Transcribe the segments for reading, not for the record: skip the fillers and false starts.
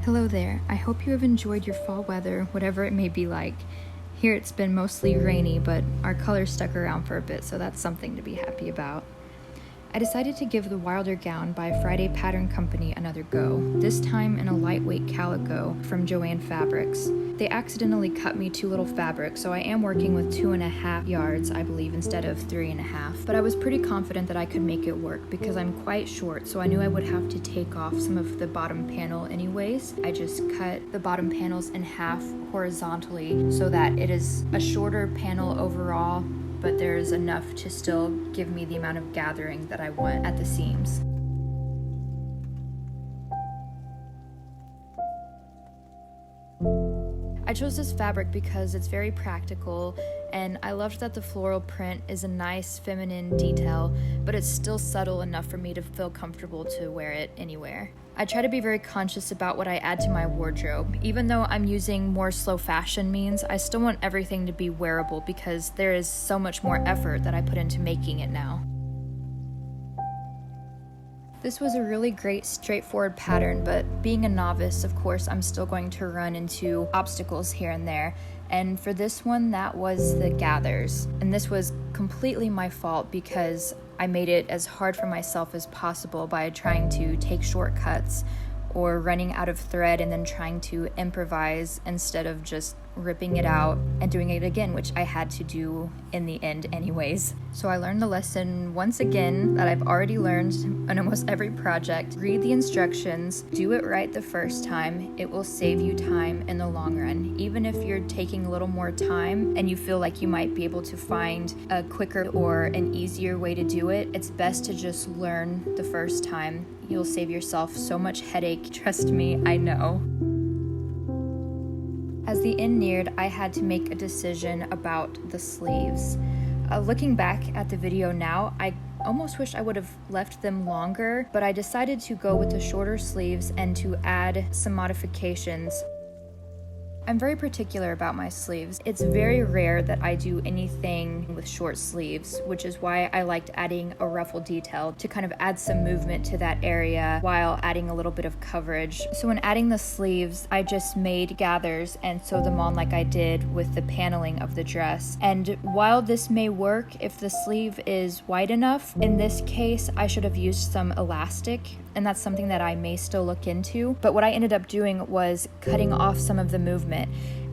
Hello there, I hope you have enjoyed your fall weather, whatever it may be like. Here it's been mostly rainy, but our colors stuck around for a bit, so that's something to be happy about. I decided to give the Wilder gown by Friday Pattern Company another go, this time in a lightweight calico from Joann Fabrics. They accidentally cut me too little fabric, so I am working with 2.5 yards, I believe, instead of 3.5. But I was pretty confident that I could make it work because I'm quite short, so I knew I would have to take off some of the bottom panel anyways. I just cut the bottom panels in half horizontally so that it is a shorter panel overall, but there is enough to still give me the amount of gathering that I want at the seams. I chose this fabric because it's very practical, and I loved that the floral print is a nice feminine detail, but it's still subtle enough for me to feel comfortable to wear it anywhere. I try to be very conscious about what I add to my wardrobe. Even though I'm using more slow fashion means, I still want everything to be wearable because there is so much more effort that I put into making it now. This was a really great straightforward pattern, but being a novice, of course, I'm still going to run into obstacles here and there. And for this one, that was the gathers. And this was completely my fault because I made it as hard for myself as possible by trying to take shortcuts or running out of thread and then trying to improvise instead of just ripping it out and doing it again, which I had to do in the end anyways. So I learned the lesson once again that I've already learned on almost every project. Read the instructions, do it right the first time. It will save you time in the long run. Even if you're taking a little more time and you feel like you might be able to find a quicker or an easier way to do it, it's best to just learn the first time. You'll save yourself so much headache, trust me, I know. As the end neared, I had to make a decision about the sleeves. Looking back at the video now, I almost wish I would have left them longer, but I decided to go with the shorter sleeves and to add some modifications. I'm very particular about my sleeves. It's very rare that I do anything with short sleeves, which is why I liked adding a ruffle detail to kind of add some movement to that area while adding a little bit of coverage. So when adding the sleeves, I just made gathers and sewed them on like I did with the paneling of the dress. And while this may work if the sleeve is wide enough, in this case I should have used some elastic, and that's something that I may still look into. But what I ended up doing was cutting off some of the movement.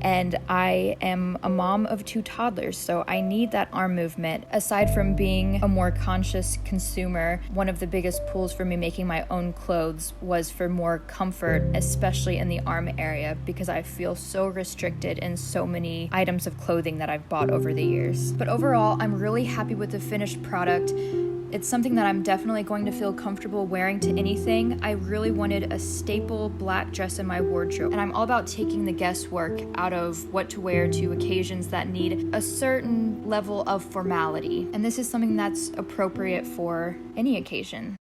And I am a mom of 2 toddlers, so I need that arm movement. Aside from being a more conscious consumer, one of the biggest pulls for me making my own clothes was for more comfort, especially in the arm area, because I feel so restricted in so many items of clothing that I've bought over the years. But overall, I'm really happy with the finished product. It's something that I'm definitely going to feel comfortable wearing to anything. I really wanted a staple black dress in my wardrobe, and I'm all about taking the guesswork out of what to wear to occasions that need a certain level of formality. And this is something that's appropriate for any occasion.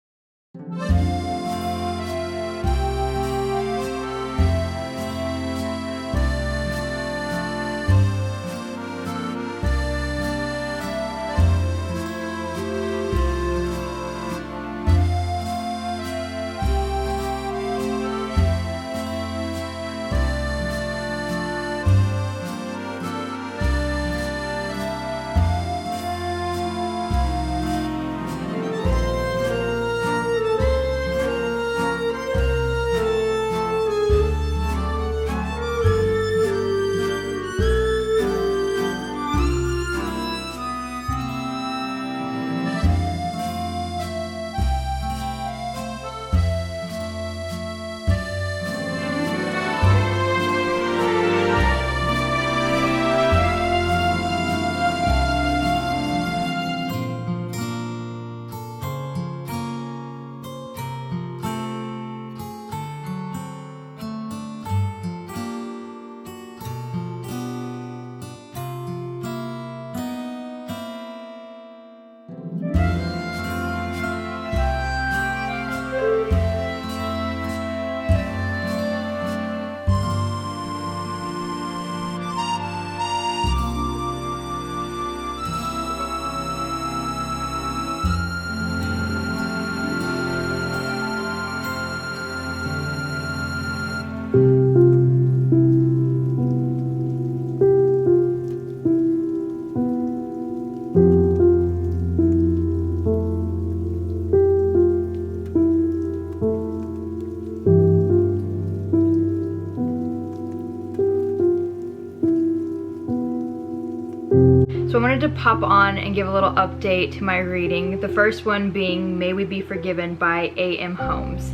So I wanted to pop on and give a little update to my reading. The first one being May We Be Forgiven by A.M. Holmes.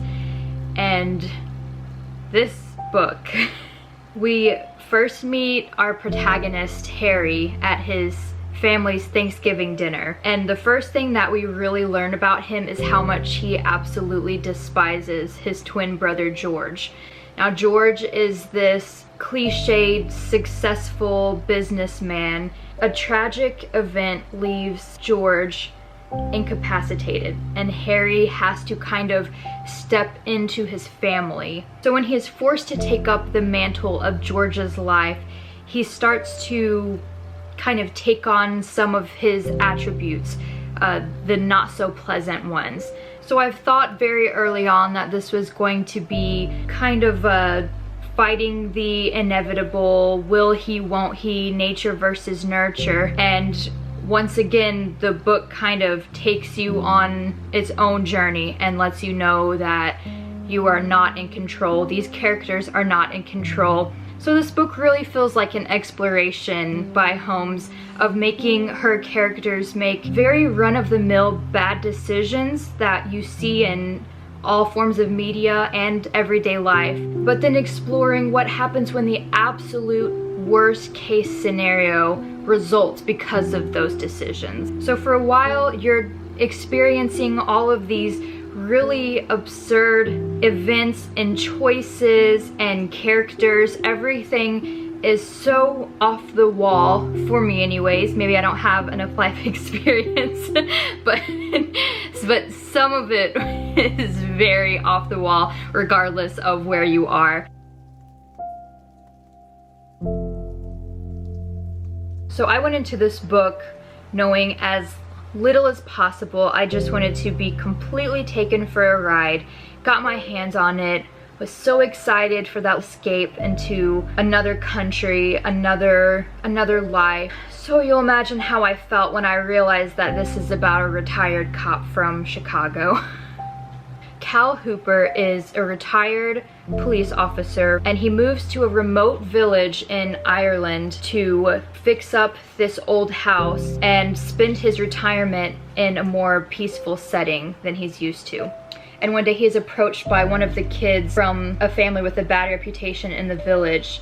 And this book, we first meet our protagonist, Harry, at his family's Thanksgiving dinner. And the first thing that we really learn about him is how much he absolutely despises his twin brother, George. Now, George is this cliched, successful businessman. A tragic event leaves George incapacitated, and Harry has to kind of step into his family. So when he is forced to take up the mantle of George's life, he starts to kind of take on some of his attributes, the not so pleasant ones. So I've thought very early on that this was going to be kind of fighting the inevitable, will he, won't he, nature versus nurture. And once again, the book kind of takes you on its own journey and lets you know that you are not in control. These characters are not in control. So this book really feels like an exploration by Holmes of making her characters make very run-of-the-mill bad decisions that you see in all forms of media and everyday life, but then exploring what happens when the absolute worst case scenario results because of those decisions. So for a while, you're experiencing all of these really absurd events and choices and characters. Everything is so off the wall, for me anyways. Maybe I don't have enough life experience, but some of it is very off the wall regardless of where you are. So I went into this book knowing as little as possible. I just wanted to be completely taken for a ride, got my hands on it, was so excited for that escape into another country, another life. So you'll imagine how I felt when I realized that this is about a retired cop from Chicago. Cal Hooper is a retired police officer, and he moves to a remote village in Ireland to fix up this old house and spend his retirement in a more peaceful setting than he's used to. And one day he's approached by one of the kids from a family with a bad reputation in the village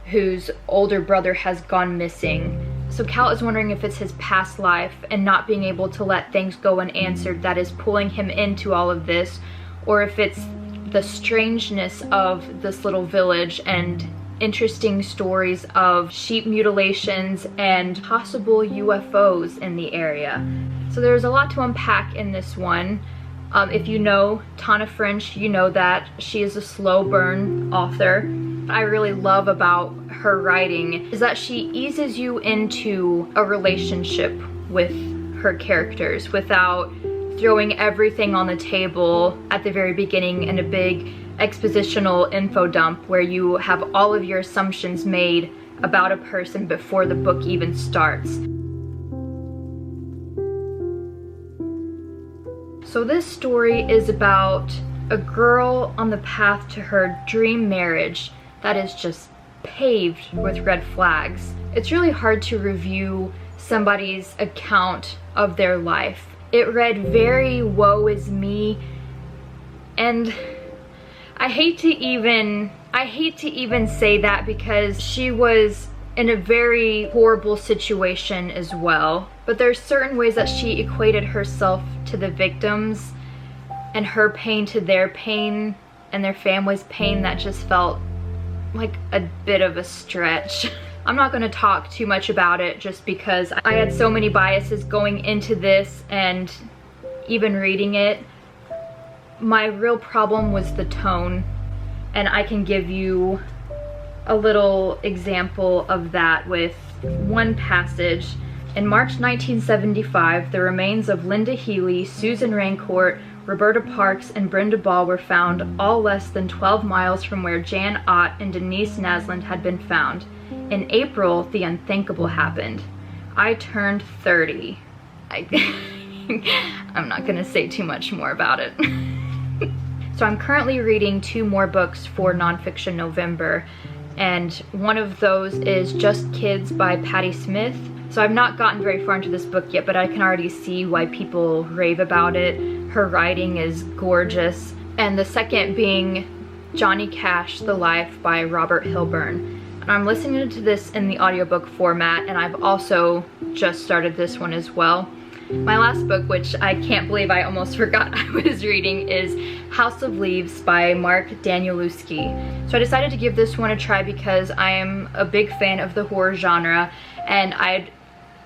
whose older brother has gone missing. So Cal is wondering if it's his past life and not being able to let things go unanswered that is pulling him into all of this, or if it's the strangeness of this little village and interesting stories of sheep mutilations and possible UFOs in the area. So there's a lot to unpack in this one. If you know Tana French, you know that she is a slow burn author. What I really love about her writing is that she eases you into a relationship with her characters without throwing everything on the table at the very beginning in a big expositional info dump where you have all of your assumptions made about a person before the book even starts. So this story is about a girl on the path to her dream marriage that is just paved with red flags. It's really hard to review somebody's account of their life. It read very woe is me, and I hate to even say that because she was in a very horrible situation as well. But there's certain ways that she equated herself to the victims and her pain to their pain and their family's pain that just felt like a bit of a stretch. I'm not going to talk too much about it just because I had so many biases going into this, and even reading it, my real problem was the tone, and I can give you a little example of that with one passage. In March 1975, the remains of Linda Healy, Susan Rancourt, Roberta Parks, and Brenda Ball were found all less than 12 miles from where Jan Ott and Denise Naslund had been found. In April, the unthinkable happened. I turned 30. I'm not gonna say too much more about it. So I'm currently reading 2 more books for Nonfiction November, and one of those is Just Kids by Patti Smith. So I've not gotten very far into this book yet, but I can already see why people rave about it. Her writing is gorgeous. And the second being Johnny Cash, The Life by Robert Hilburn. And I'm listening to this in the audiobook format, and I've also just started this one as well. My last book, which I can't believe I almost forgot I was reading, is House of Leaves by Mark Danielewski. So I decided to give this one a try because I am a big fan of the horror genre, and I'd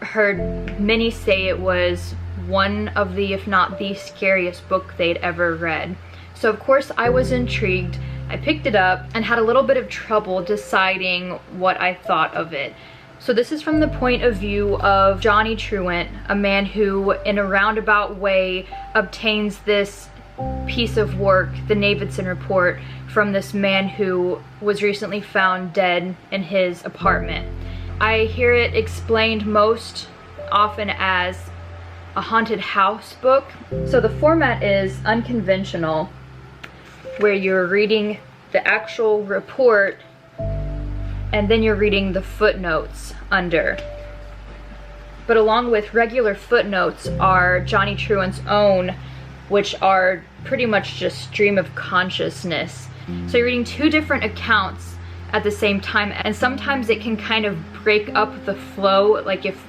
heard many say it was one of the, if not the scariest book they'd ever read. So of course I was intrigued. I picked it up and had a little bit of trouble deciding what I thought of it. So this is from the point of view of Johnny Truant, a man who in a roundabout way obtains this piece of work, the Davidson report, from this man who was recently found dead in his apartment. I hear it explained most often as a haunted house book. So the format is unconventional, where you're reading the actual report and then you're reading the footnotes under. But along with regular footnotes are Johnny Truant's own, which are pretty much just stream of consciousness. So you're reading two different accounts at the same time, and sometimes it can kind of break up the flow, like if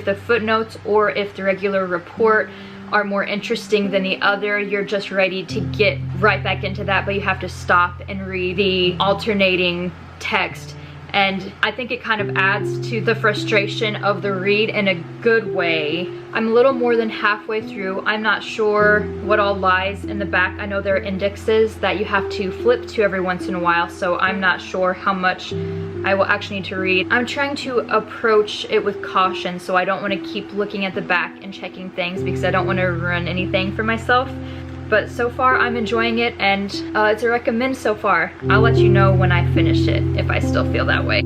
the footnotes or if the regular report are more interesting than the other, you're just ready to get right back into that, but you have to stop and read the alternating text. And I think it kind of adds to the frustration of the read in a good way. I'm a little more than halfway through. I'm not sure what all lies in the back. I know there are indexes that you have to flip to every once in a while, so I'm not sure how much I will actually need to read. I'm trying to approach it with caution, so I don't want to keep looking at the back and checking things because I don't want to ruin anything for myself. But so far I'm enjoying it, and it's a recommend so far. I'll let you know when I finish it if I still feel that way.